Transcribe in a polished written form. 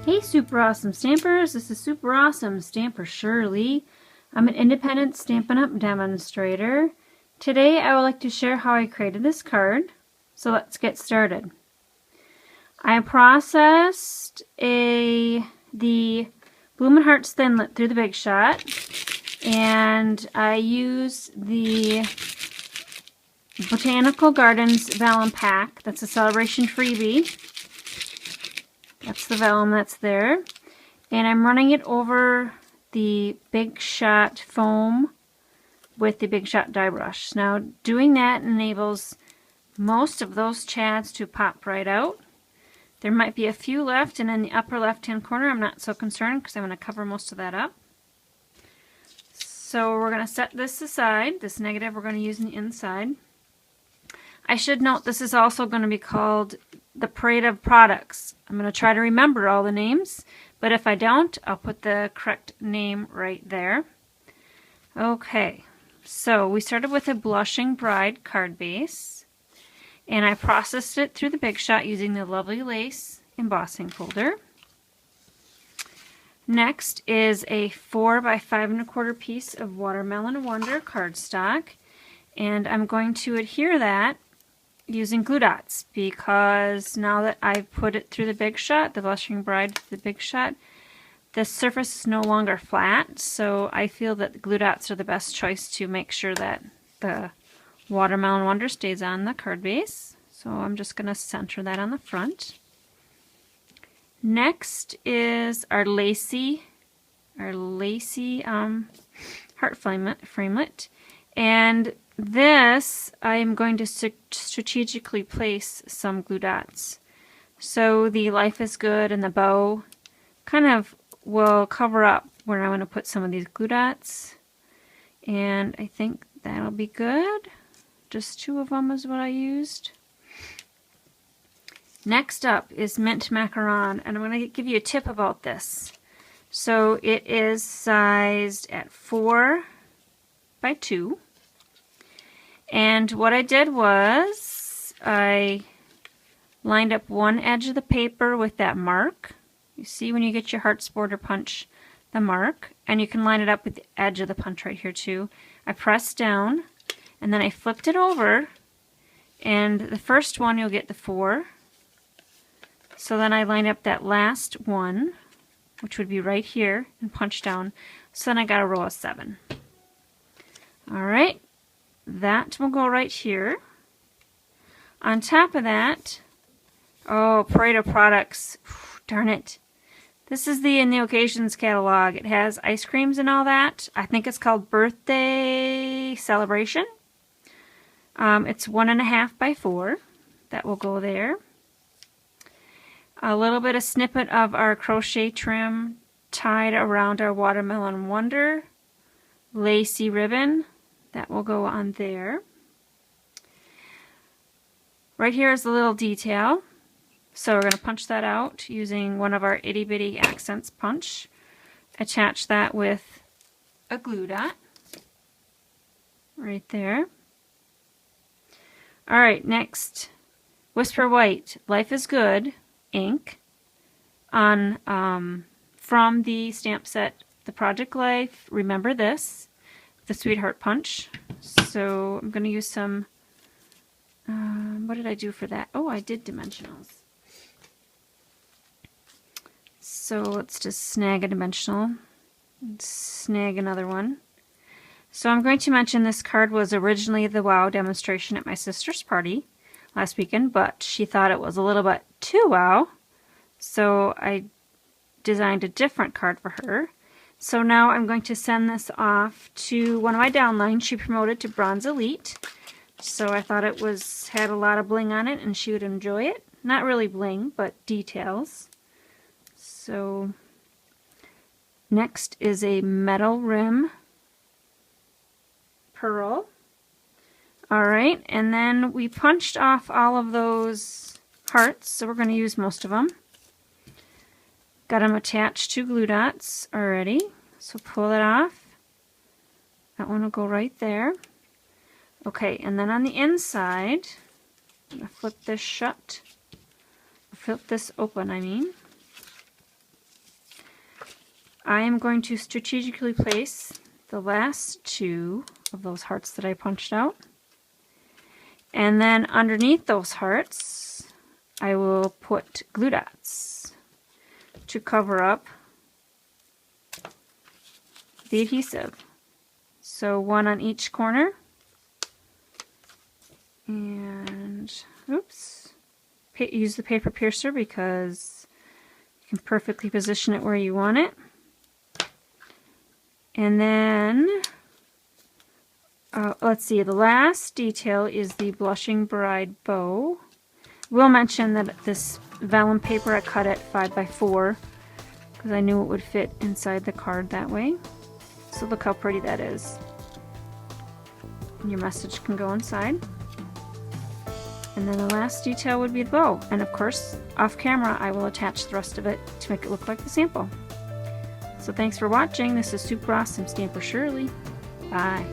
Hey Super Awesome Stampers, this is Super Awesome Stamper Shirley. I'm an independent Stampin' Up! Demonstrator. Today I would like to share how I created this card, so let's get started. I processed the Bloomin' Hearts Thinlit through the Big Shot, and I used the Botanical Gardens Vellum Pack. That's a celebration freebie. That's the vellum that's there. And I'm running it over the Big Shot foam with the Big Shot die brush. Now doing that enables most of those chads to pop right out. There might be a few left, and in the upper left hand corner I'm not so concerned because I'm going to cover most of that up. So we're going to set this aside. This negative we're going to use on the inside. I should note this is also going to be called the Parade of Products. I'm going to try to remember all the names, but if I don't, I'll put the correct name right there. Okay, so we started with a Blushing Bride card base, and I processed it through the Big Shot using the Lovely Lace embossing folder. Next is a 4 by 5 1/4 piece of Watermelon Wonder cardstock, and I'm going to adhere that using glue dots, because now that I've put it through the Big Shot, the Blushing Bride through the Big Shot, the surface is no longer flat, so I feel that the glue dots are the best choice to make sure that the Watermelon Wonder stays on the card base. So I'm just going to center that on the front. Next is our lacy heart framelit, and this I am going to strategically place some glue dots. So the Life is Good and the bow kind of will cover up where I'm going to put some of these glue dots. And I think that'll be good. Just 2 of them is what I used. Next up is Mint Macaron, and I'm going to give you a tip about this. So it is sized at 4 by 2. And what I did was I lined up one edge of the paper with that mark. You see when you get your hearts border punch the mark, and you can line it up with the edge of the punch right here too. I pressed down and then I flipped it over, and the first one you'll get the 4. So then I lined up that last one, which would be right here, and punch down. So then I got a row of 7. Alright. That will go right here. On top of that, oh, Parade of Products. Darn it. This is the In the Occasions catalog. It has ice creams and all that. I think it's called Birthday Celebration. It's 1.5 by 4. That will go there. A little bit of snippet of our crochet trim tied around our Watermelon Wonder lacy ribbon. That will go on there. Right here is a little detail. So we're going to punch that out using one of our itty bitty accents punch. Attach that with a glue dot. Right there. Alright, next. Whisper White, Life is Good ink on from the stamp set The Project Life, Remember This, the Sweetheart Punch. So I'm going to use some, what did I do for that? Oh, I did dimensionals. So let's just snag a dimensional, snag another one. So I'm going to mention this card was originally the WOW demonstration at my sister's party last weekend, but she thought it was a little bit too WOW, so I designed a different card for her. So now I'm going to send this off to one of my downlines. She promoted to Bronze Elite, so I thought it had a lot of bling on it and she would enjoy it. Not really bling, but details. So next is a metal rim pearl. Alright, and then we punched off all of those hearts, so we're going to use most of them. Got them attached to glue dots already, so pull it off. That one will go right there. Okay, and then on the inside, I'm going to flip this shut. Flip this open, I mean. I am going to strategically place the last two of those hearts that I punched out. And then underneath those hearts, I will put glue dots to cover up the adhesive. So one on each corner. And, oops, use the paper piercer because you can perfectly position it where you want it. And then, let's see, the last detail is the Blushing Bride bow. We'll mention that this vellum paper, I cut it 5x4 because I knew it would fit inside the card that way. So look how pretty that is. Your message can go inside. And then the last detail would be the bow. And of course, off camera, I will attach the rest of it to make it look like the sample. So thanks for watching. This is Super Awesome Stamper Shirley. Bye.